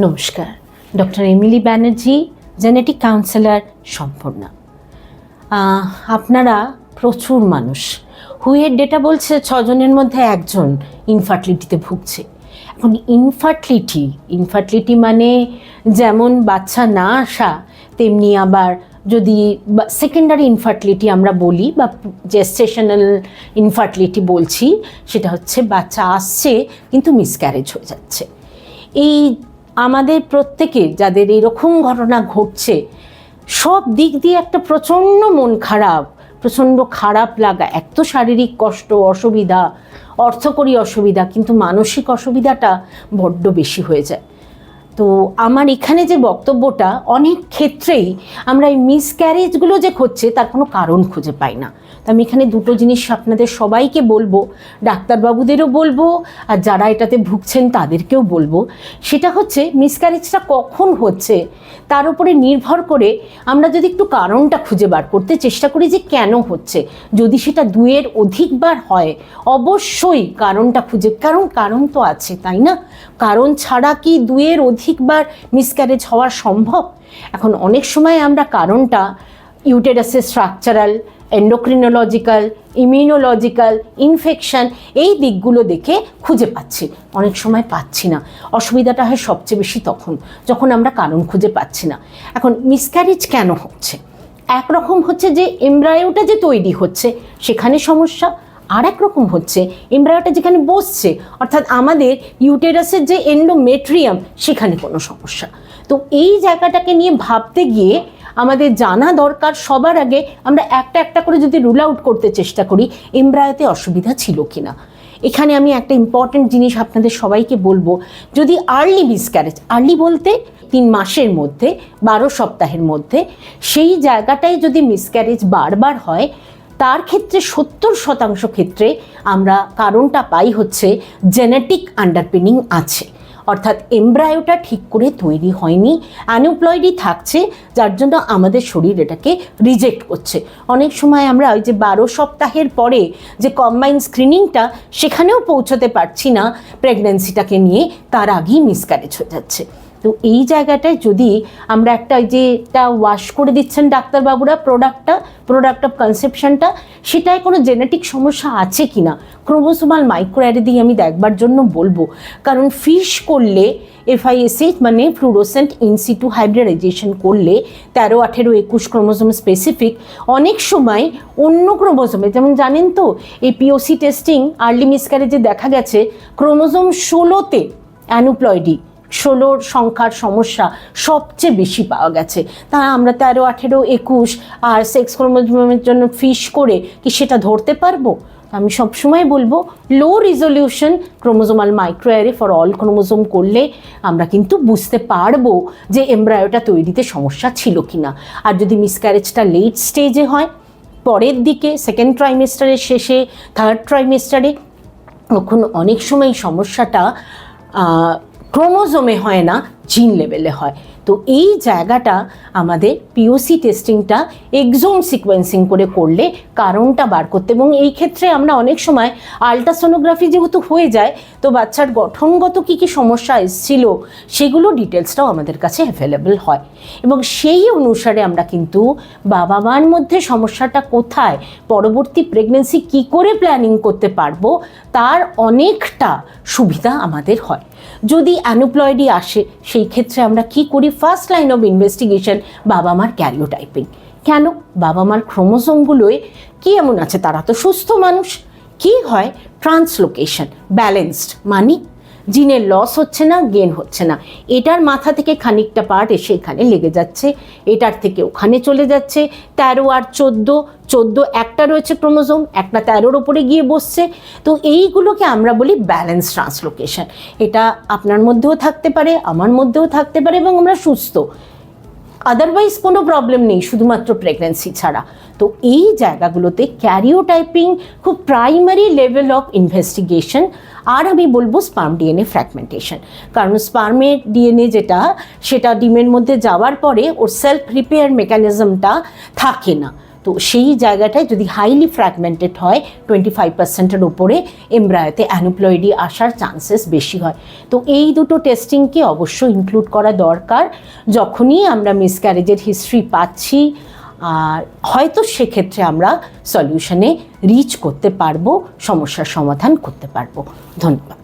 নমস্কার, doctor Emily Banerjee, genetic counsellor Sampurna. আপনারা প্রচুর মানুষ, হুয়ের ডেটা বলছে 6 জনের মধ্যে 1 জন ইনফার্টিলিটিতে ভুগছে। এখন ইনফার্টিলিটি মানে যেমন বাচ্চা না আসা, তেমনি আবার যদি সেকেন্ডারি ইনফার্টিলিটি আমরা বলি বা জেস্টেশনাল ইনফার্টিলিটি বলছি, সেটা হচ্ছে বাচ্চা আসছে কিন্তু মিসক্যারেজ হয়ে যাচ্ছে। এই আমাদের প্রত্যেকের যাদের এরকম ঘটনা ঘটছে, সব দিক দিয়ে একটা প্রচণ্ড মন খারাপ, প্রচণ্ড খারাপ লাগা, এক তো শারীরিক কষ্ট, অসুবিধা, অর্থকরী অসুবিধা, কিন্তু মানসিক অসুবিধাটা বড্ড বেশি হয়ে যায়। তো আমার এখানে যে বক্তব্যটা, অনেক ক্ষেত্রেই আমরা এই মিসক্যারেজগুলো যে হচ্ছে তার কোনো কারণ খুঁজে পাই না। তো আমি এখানে দুটো জিনিস আপনাদের সবাইকে বলবো, ডাক্তারবাবুদেরও বলবো আর যারা এটাতে ভুগছেন তাদেরকেও বলবো। সেটা হচ্ছে মিসক্যারেজটা কখন হচ্ছে তার উপরে নির্ভর করে আমরা যদি একটু কারণটা খুঁজে বার করতে চেষ্টা করি যে কেন হচ্ছে। যদি সেটা 2-এর অধিকবার হয়, অবশ্যই কারণটা খুঁজে, কারণ তো আছে, তাই না? কারণ ছাড়া কি 2-এর অধিকবার মিসক্যারেজ হওয়া সম্ভব? এখন অনেক সময় আমরা কারণটা ইউটেরাসের স্ট্রাকচারাল, এন্ডোক্রিনোলজিক্যাল, ইমিউনোলজিক্যাল, ইনফেকশন, এই দিকগুলো দেখে খুঁজে পাচ্ছি, অনেক সময় পাচ্ছি না। অসুবিধাটা হয় সবচেয়ে বেশি তখন, যখন আমরা কারণ খুঁজে পাচ্ছি না। এখন মিসক্যারেজ কেন হচ্ছে? একরকম হচ্ছে যে এমব্রায়োটা যে তৈরি হচ্ছে সেখানে সমস্যা, আর এক রকম হচ্ছে এমব্রায়োটা যেখানে বসছে, অর্থাৎ আমাদের ইউটেরাসের যে এন্ডোমেট্রিয়াম, সেখানে কোনো সমস্যা। তো এই জায়গাটাকে নিয়ে ভাবতে গিয়ে আমাদের জানা দরকার, সবার আগে আমরা একটা একটা করে যদি রুল আউট করতে চেষ্টা করি এমব্রায়োতে অসুবিধা ছিল কিনা। এখানে আমি একটা ইম্পর্টেন্ট জিনিস আপনাদের সবাইকে বলবো, যদি আর্লি মিসক্যারেজ, আর্লি বলতে 3 মাসের মধ্যে, 12 সপ্তাহের মধ্যে, সেই জায়গাটায় যদি মিসক্যারেজ বারবার হয়, তার ক্ষেত্রে 70% ক্ষেত্রে আমরা কারণটা পাই হচ্ছে জেনেটিক আন্ডারপিনিং আছে, অর্থাৎ এমব্রায়োটা ঠিক করে তৈরি হয়নি, অ্যানুপ্লয়েডই থাকছে, যার জন্য আমাদের শরীর এটাকে রিজেক্ট করছে। অনেক সময় আমরা ওই যে 12 সপ্তাহের পরে যে কম্বাইন স্ক্রিনিংটা, সেখানেও পৌঁছতে পারছি না প্রেগন্যান্সিটাকে নিয়ে, তার আগেই মিসক্যারেজ হয়ে যাচ্ছে। তো এই জায়গাটায় যদি আমরা একটা যেটা ওয়াশ করে দিচ্ছেন ডাক্তারবাবুরা, প্রোডাক্ট অফ কনসেপশনটা, সেটায় কোনো জেনেটিক সমস্যা আছে কি না, ক্রোমোসোমাল মাইক্রোঅ্যারে দিয়ে আমি দেখবার জন্য বলবো। কারণ ফিশ করলে, FISH মানে ফ্লুরোসেন্ট ইনসিটু হাইব্রিডাইজেশন করলে 13, 18, 21 ক্রোমোসোম স্পেসিফিক, অনেক সময় অন্য ক্রোমোসোমে, যেমন জানেন তো এই POC টেস্টিং আর্লি মিসক্যারেজে দেখা গেছে ক্রোমোসোম 16তে অ্যানুপ্লয়েডি, 16 সংখ্যার সমস্যা সবচেয়ে বেশি পাওয়া গেছে। তা আমরা 13, 18, 21 আর সেক্স ক্রোমোসোমের জন্য ফিশ করে কি সেটা ধরতে পারবো? আমি সবসময় বলবো low resolution chromosomal microarray for all chromosome করলে আমরা কিন্তু বুঝতে পারবো যে এমব্রায়োটা তৈরিতে সমস্যা ছিল কিনা। আর যদি মিসক্যারেজটা লেট স্টেজে হয়, পরের দিকে, সেকেন্ড ট্রাইমেস্টারের শেষে, থার্ড ট্রাইমেস্টারে, তখন অনেক সময় সমস্যাটা ক্রোমোজোমে হয় না, জিন লেভেলে হয়। তো এই জায়গাটা আমাদের POC টেস্টিংটা এক্সোম সিকোয়েন্সিং করে করলে কারণটা বার করতে, এবং এই ক্ষেত্রে আমরা অনেক সময় আল্ট্রাসোনোগ্রাফি যেহেতু হয়ে যায়, তো বাচ্চার গঠনগত কী কী সমস্যা এসেছিল সেগুলো ডিটেলসটাও আমাদের কাছে অ্যাভেলেবল হয়, এবং সেই অনুসারে আমরা কিন্তু বাবা মার মধ্যে সমস্যাটা কোথায়, পরবর্তী প্রেগনেন্সি কী করে প্ল্যানিং করতে পারবো, তার অনেকটা সুবিধা আমাদের হয়। যদি অ্যানুপ্লয়েডি আসে, সেই ক্ষেত্রে আমরা কি করি? ফার্স্ট লাইন অফ ইনভেস্টিগেশন বাবা মার ক্যারিওটাইপিং। কেন? বাবা মার ক্রোমোসোমগুলোয় কি এমন আছে? তারা তো সুস্থ মানুষ। কি হয়? ট্রান্সলোকেশন ব্যালেন্সড, মানে জিনের লস হচ্ছে না, গেন হচ্ছে না। এটার মাথা থেকে খানিকটা পার্ট এসে এখানে লেগে যাচ্ছে, এটার থেকে ওখানে চলে যাচ্ছে। 13 আর 14 একটা রয়েছে ক্রোমোসোম, একটা 13-র ওপরে গিয়ে বসছে। তো এইগুলোকে আমরা বলি ব্যালেন্স ট্রান্সলোকেশন। এটা আপনার মধ্যেও থাকতে পারে, আমার মধ্যেও থাকতে পারে, এবং আমরা সুস্থ, আদারওয়াইজ কোনো প্রবলেম নেই, শুধুমাত্র প্রেগন্যান্সি ছাড়া। তো এই জায়গাগুলোতে ক্যারিওটাইপিং খুব প্রাইমারি লেভেল অফ ইনভেস্টিগেশন। আর আমি বলবো স্পার্ম DNA ফ্র্যাগমেন্টেশন, কারণ স্পার্মের DNA যেটা, সেটা ডিমের মধ্যে যাওয়ার পরে ওর সেলফ রিপেয়ার মেকানিজমটা থাকে না। তো তো সেই জায়গাটায় যদি হাইলি ফ্র্যাগমেন্টেড হয় 25%-এর ওপরে এমব্রায়োতে অ্যানুপ্লয়েডি আসার চান্সেস বেশি হয়। তো এই দুটো টেস্টিংকে অবশ্যই ইনক্লুড করা দরকার যখনই আমরা মিসক্যারেজের হিস্ট্রি পাচ্ছি। আর হয়তো সেক্ষেত্রে আমরা সলিউশনে রিচ করতে পারবো, সমস্যার সমাধান করতে পারবো। ধন্যবাদ।